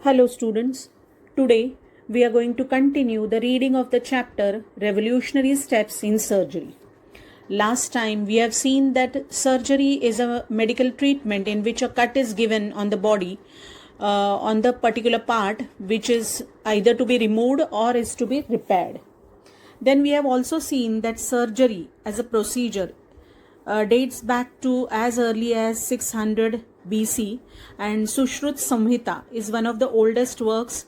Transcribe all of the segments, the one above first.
Hello students, today we are going to continue the reading of the chapter Revolutionary Steps in Surgery. Last time we have seen that surgery is a medical treatment in which a cut is given on the body on the particular part which is either to be removed or is to be repaired. Then we have also seen that surgery as a procedure dates back to as early as 600 BC, and Sushruta Samhita is one of the oldest works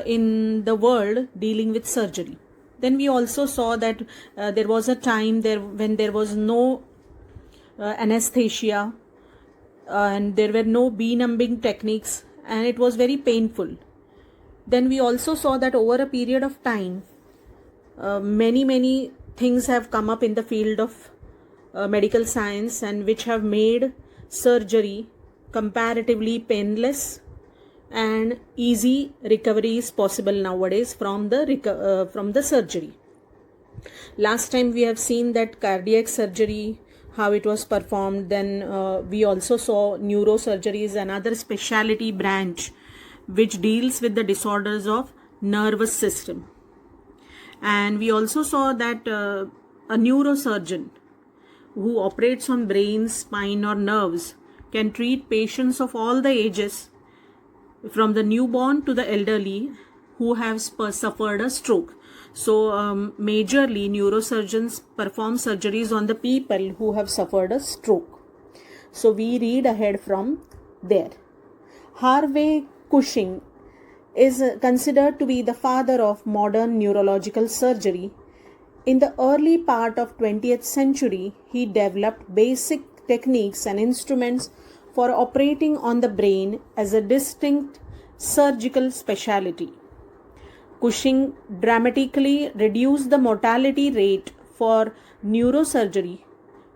in the world dealing with surgery. Then we also saw that there was a time there when there was no anesthesia and there were no benumbing techniques and it was very painful. Then we also saw that over a period of time many things have come up in the field of medical science and which have made surgery comparatively painless and easy recovery is possible nowadays from the surgery. Last time we have seen that cardiac surgery, how it was performed. Then we also saw neurosurgery is another specialty branch which deals with the disorders of nervous system. And we also saw that a neurosurgeon who operates on brain, spine or nerves can treat patients of all the ages from the newborn to the elderly who have suffered a stroke. So majorly neurosurgeons perform surgeries on the people who have suffered a stroke. So we read ahead from there. Harvey Cushing is considered to be the father of modern neurological surgery. In the early part of 20th century, he developed basic techniques and instruments for operating on the brain as a distinct surgical specialty. Cushing dramatically reduced the mortality rate for neurosurgery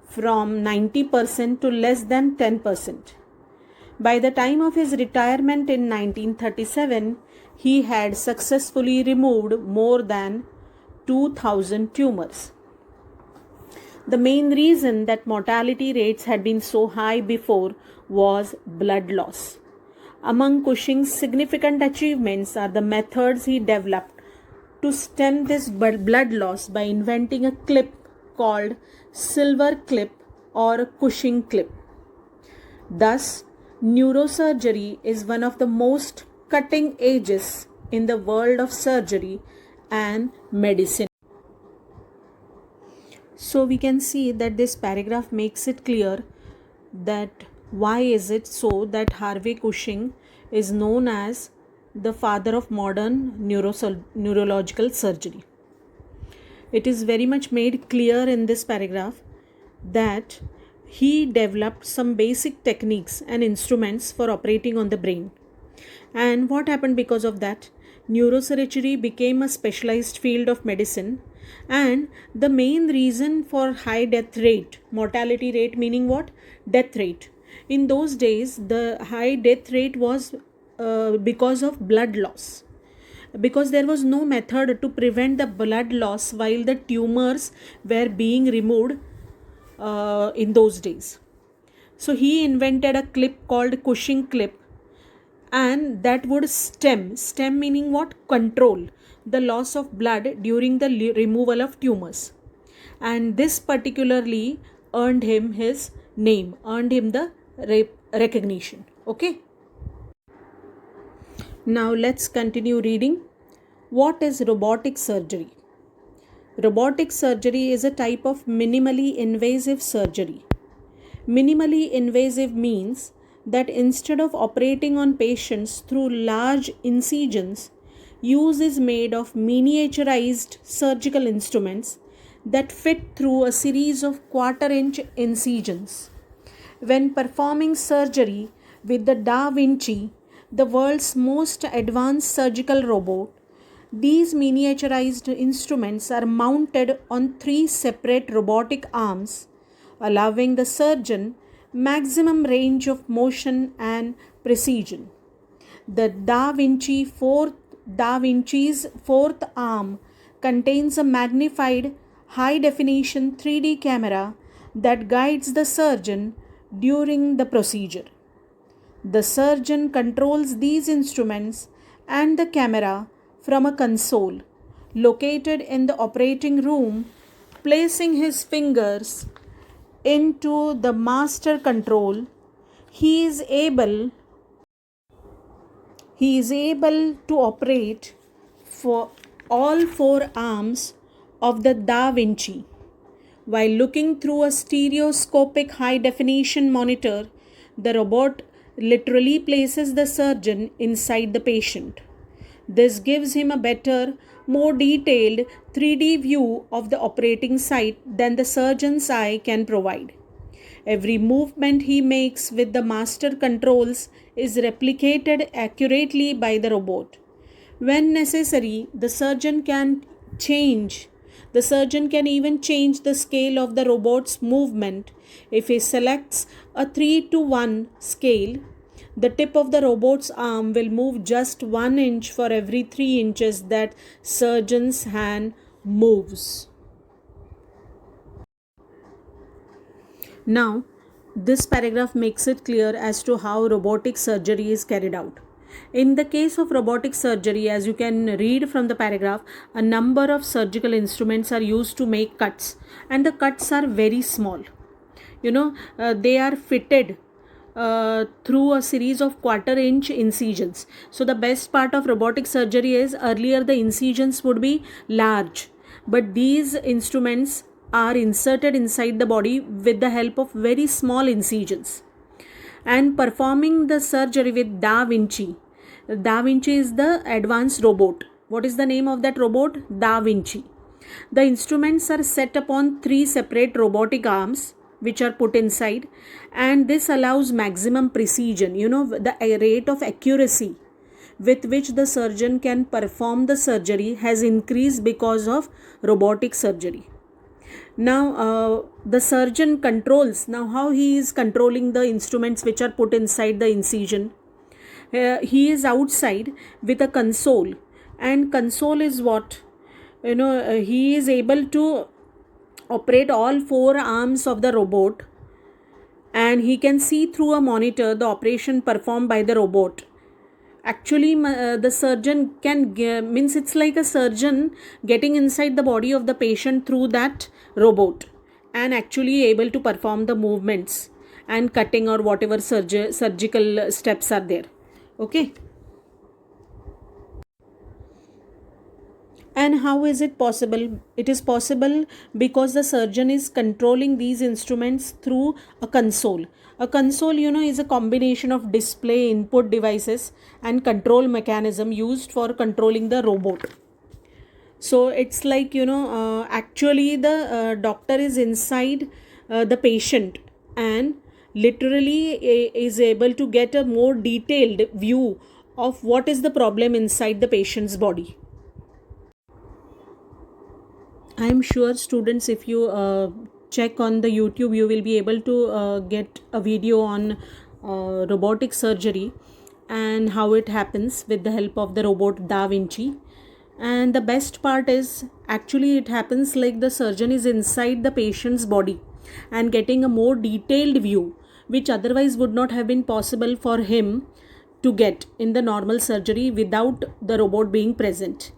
from 90% to less than 10%. By the time of his retirement in 1937, he had successfully removed more than 2,000 tumors. The main reason that mortality rates had been so high before was blood loss. Among Cushing's significant achievements are the methods he developed to stem this blood loss by inventing a clip called silver clip or Cushing clip. Thus, neurosurgery is one of the most cutting edges in the world of surgery and medicine. So we can see that this paragraph makes it clear that why is it so that Harvey Cushing is known as the father of modern neurological surgery. It is very much made clear in this paragraph that he developed some basic techniques and instruments for operating on the brain. And what happened because of that? Neurosurgery became a specialized field of medicine, and the main reason for high death rate, mortality rate meaning what? Death rate. In those days, the high death rate was because of blood loss. Because there was no method to prevent the blood loss while the tumors were being removed in those days. So he invented a clip called Cushing clip, and that would stem meaning what? Control the loss of blood during the removal of tumors. And this particularly earned him his name, earned him the recognition. Okay. Now let's continue reading. What is robotic surgery? Robotic surgery is a type of minimally invasive surgery. Minimally invasive means that instead of operating on patients through large incisions, use is made of miniaturized surgical instruments that fit through a series of quarter-inch incisions. When performing surgery with the Da Vinci, the world's most advanced surgical robot, these miniaturized instruments are mounted on 3 separate robotic arms, allowing the surgeon maximum range of motion and precision. The Da Vinci's fourth arm contains a magnified high-definition 3D camera that guides the surgeon during the procedure. The surgeon controls these instruments and the camera from a console located in the operating room, placing his fingers into the master control. He is able to operate for all four arms of the Da Vinci. While looking through a stereoscopic high definition monitor, the robot literally places the surgeon inside the patient. This gives him a better, more detailed 3D view of the operating site than the surgeon's eye can provide. Every movement he makes with the master controls is replicated accurately by the robot. When necessary, the surgeon can even change the scale of the robot's movement. If he selects a 3:1 scale, the tip of the robot's arm will move just 1 inch for every 3 inches that surgeon's hand moves. Now, this paragraph makes it clear as to how robotic surgery is carried out. In the case of robotic surgery, as you can read from the paragraph, a number of surgical instruments are used to make cuts, and the cuts are very small. They are fitted through a series of quarter-inch incisions. So the best part of robotic surgery is earlier the incisions would be large, but these instruments are inserted inside the body with the help of very small incisions. And performing the surgery with Da Vinci. Da Vinci is the advanced robot. What is the name of that robot? Da Vinci. The instruments are set upon 3 separate robotic arms which are put inside, and this allows maximum precision. The rate of accuracy with which the surgeon can perform the surgery has increased because of robotic surgery. Now the surgeon controls. Now how he is controlling the instruments which are put inside the incision? He is outside with a console, and console is what? He is able to operate all 4 arms of the robot, and he can see through a monitor the operation performed by the robot. Actually, the surgeon means it's like a surgeon getting inside the body of the patient through that robot and actually able to perform the movements and cutting or whatever surgical steps are there. Okay. And how is it possible? It is possible because the surgeon is controlling these instruments through a console. A console, is a combination of display, input devices and control mechanism used for controlling the robot. So it's like, actually the doctor is inside the patient and literally is able to get a more detailed view of what is the problem inside the patient's body. I am sure students, if you check on the YouTube, you will be able to get a video on robotic surgery and how it happens with the help of the robot Da Vinci. And the best part is actually it happens like the surgeon is inside the patient's body and getting a more detailed view, which otherwise would not have been possible for him to get in the normal surgery without the robot being present.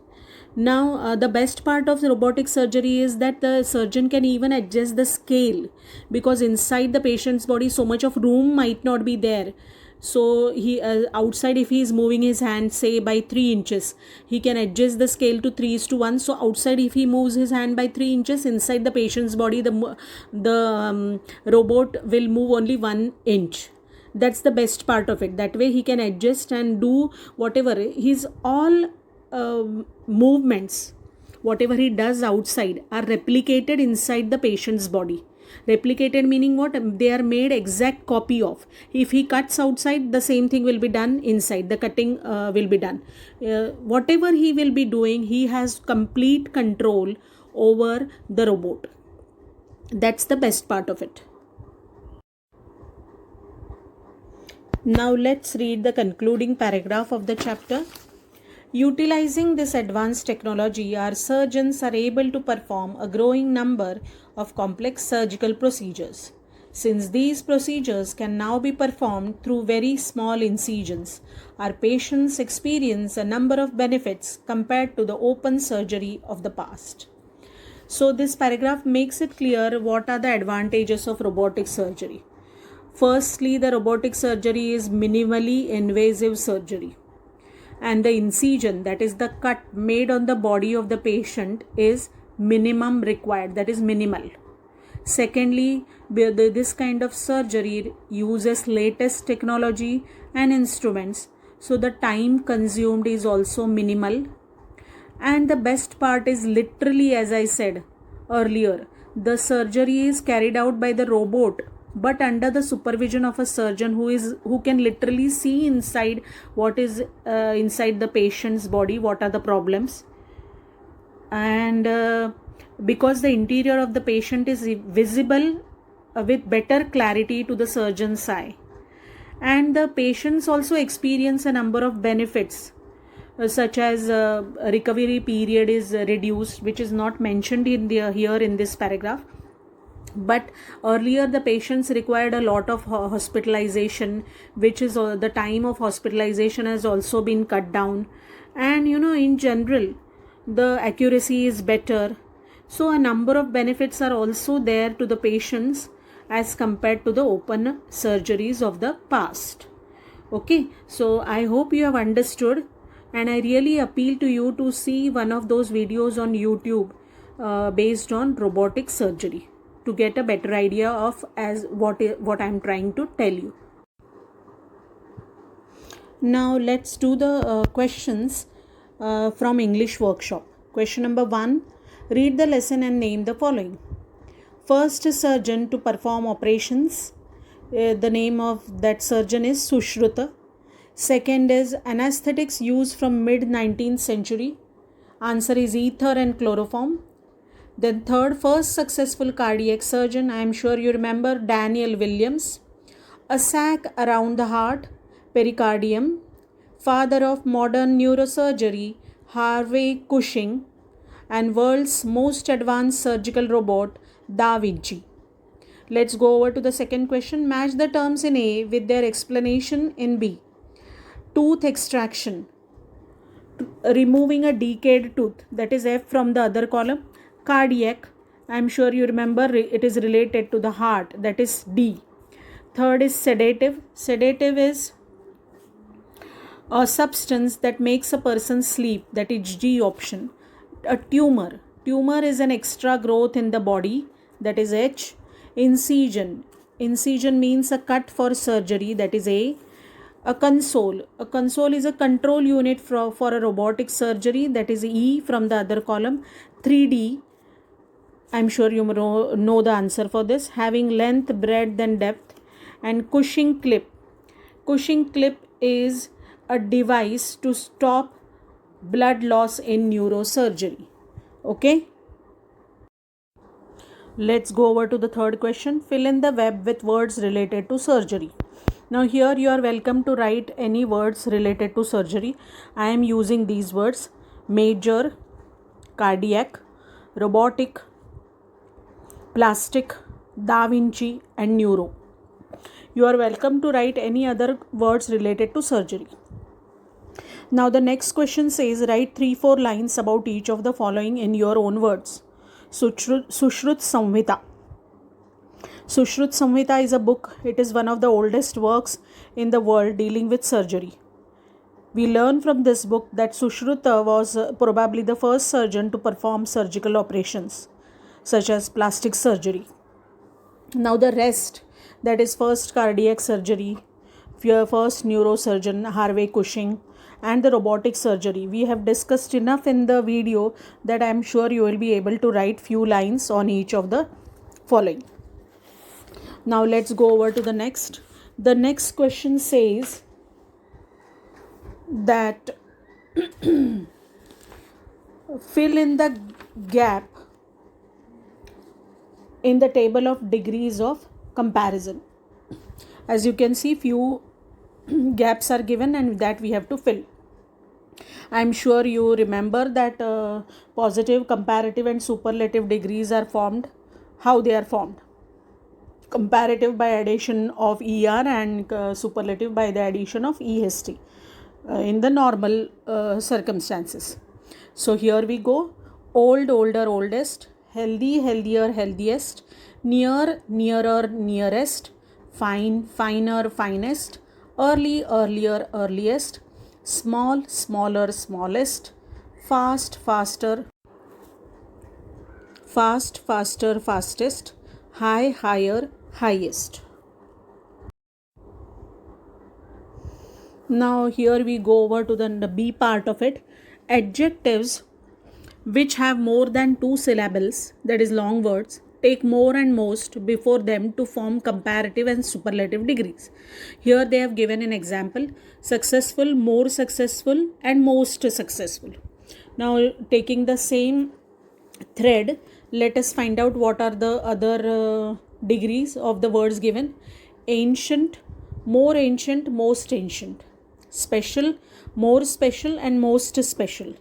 Now, the best part of the robotic surgery is that the surgeon can even adjust the scale, because inside the patient's body so much of room might not be there. So he outside, if he is moving his hand say by 3 inches, he can adjust the scale to 3:1. So outside, if he moves his hand by 3 inches, inside the patient's body the robot will move only 1 inch. That's the best part of it. That way he can adjust and do whatever. His all movements, whatever he does outside, are replicated inside the patient's body. Replicated meaning what? They are made exact copy of. If he cuts outside, the same thing will be done inside. The cutting will be done. Whatever he will be doing, he has complete control over the robot. That's the best part of it. Now let's read the concluding paragraph of the chapter. Utilizing this advanced technology, our surgeons are able to perform a growing number of complex surgical procedures. Since these procedures can now be performed through very small incisions, our patients experience a number of benefits compared to the open surgery of the past. So this paragraph makes it clear what are the advantages of robotic surgery. Firstly, the robotic surgery is minimally invasive surgery, and the incision, that is the cut made on the body of the patient, is minimum required, that is minimal. Secondly, this kind of surgery uses latest technology and instruments, so the time consumed is also minimal. And the best part is, literally, as I said earlier, the surgery is carried out by the robot, but under the supervision of a surgeon who can literally see inside what is inside the patient's body, what are the problems. And because the interior of the patient is visible with better clarity to the surgeon's eye, and the patients also experience a number of benefits, such as recovery period is reduced, which is not mentioned here in this paragraph. But earlier the patients required a lot of hospitalization, which is the time of hospitalization has also been cut down. And in general, the accuracy is better. So a number of benefits are also there to the patients as compared to the open surgeries of the past. Okay, so I hope you have understood, and I really appeal to you to see one of those videos on YouTube based on robotic surgery to get a better idea of what I'm trying to tell you. Now let's do the questions from English workshop. Question number 1. Read the lesson and name the following. First surgeon to perform operations. The name of that surgeon is Sushruta. Second is anesthetics used from mid-19th century. Answer is ether and chloroform. Then third, first successful cardiac surgeon. I am sure you remember Daniel Williams. A sac around the heart, pericardium. Father of modern neurosurgery, Harvey Cushing. And world's most advanced surgical robot, Da Vinci. Let's go over to the second question. Match the terms in A with their explanation in B. Tooth extraction, removing a decayed tooth, that is F from the other column. Cardiac, I am sure you remember it is related to the heart, that is D. Third is sedative. Sedative is a substance that makes a person sleep, that is G option. A tumor is an extra growth in the body, that is H. Incision means a cut for surgery, that is A. A console is a control unit for a robotic surgery, that is E from the other column. 3D, I'm sure you know the answer for this, having length, breadth and depth. And Cushing clip is a device to stop blood loss in neurosurgery. Okay, let's go over to the third question. Fill in the web with words related to surgery. Now here you are welcome to write any words related to surgery. I am using these words: major, cardiac, robotic, plastic, Da Vinci and neuro. You are welcome to write any other words related to surgery. Now the next question says, write 3-4 lines about each of the following in your own words. Sushrut Samhita. Sushrut Samhita is a book. It is one of the oldest works in the world dealing with surgery. We learn from this book that Sushruta was probably the first surgeon to perform surgical operations, such as plastic surgery. Now the rest, that is first cardiac surgery, first neurosurgeon Harvey Cushing, and the robotic surgery, we have discussed enough in the video that I am sure you will be able to write few lines on each of the following. Now let's go over to the next. The next question says that fill in the gap in the table of degrees of comparison. As you can see, few gaps are given and that we have to fill. I am sure you remember that positive, comparative and superlative degrees are formed. How they are formed? comparative by addition of ER and superlative by the addition of EST in the normal circumstances. So here we go. Old, older, oldest. Healthy, healthier, healthiest. Near, nearer, nearest. Fine, finer, finest. Early, earlier, earliest. Small, smaller, smallest. Fast, faster, fast, faster, fastest. High, higher, highest. Now here we go over to the B part of it. Adjectives which have more than 2 syllables, that is long words, take more and most before them to form comparative and superlative degrees. Here they have given an example: successful, more successful, and most successful. Now taking the same thread, let us find out what are the other degrees of the words given. Ancient, more ancient, most ancient. Special, more special, and most special.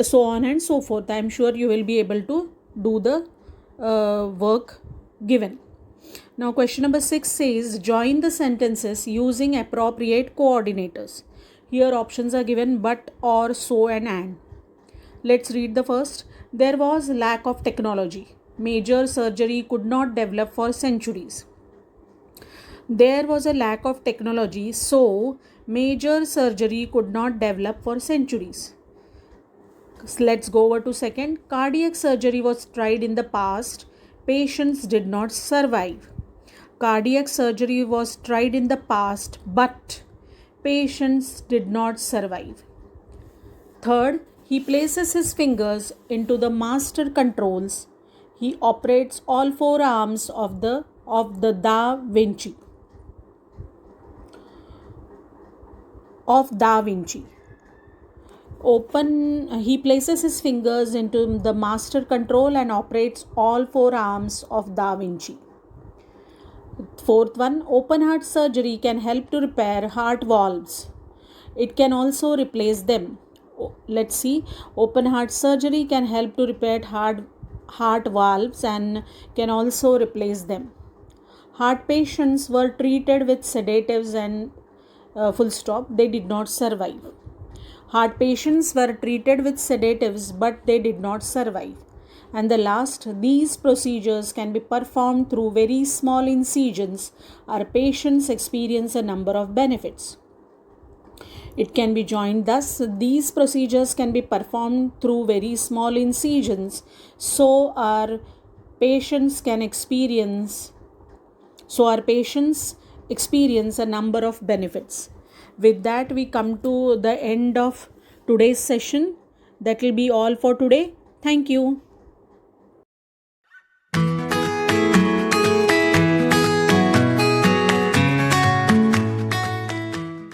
So on and so forth. I am sure you will be able to do the work given. Now question number 6 says join the sentences using appropriate coordinators. Here options are given: but, or, so, and. Let's read the first. There was lack of technology. Major surgery could not develop for centuries. There was a lack of technology, so major surgery could not develop for centuries. Let's go over to second. Cardiac surgery was tried in the past. Patients did not survive. Cardiac surgery was tried in the past, but patients did not survive. Third, he places his fingers into the master controls. He operates all 4 arms of the Da Vinci. He places his fingers into the master control and operates all 4 arms of Da Vinci. Fourth one, open heart surgery can help to repair heart valves. It can also replace them. Let's see. Open heart surgery can help to repair heart valves and can also replace them. Heart patients were treated with sedatives and full stop. They did not survive. Heart patients were treated with sedatives, but they did not survive. And the last, these procedures can be performed through very small incisions. Our patients experience a number of benefits. It can be joined thus: these procedures can be performed through very small incisions, so our patients experience a number of benefits. With that, we come to the end of today's session. That will be all for today. Thank you.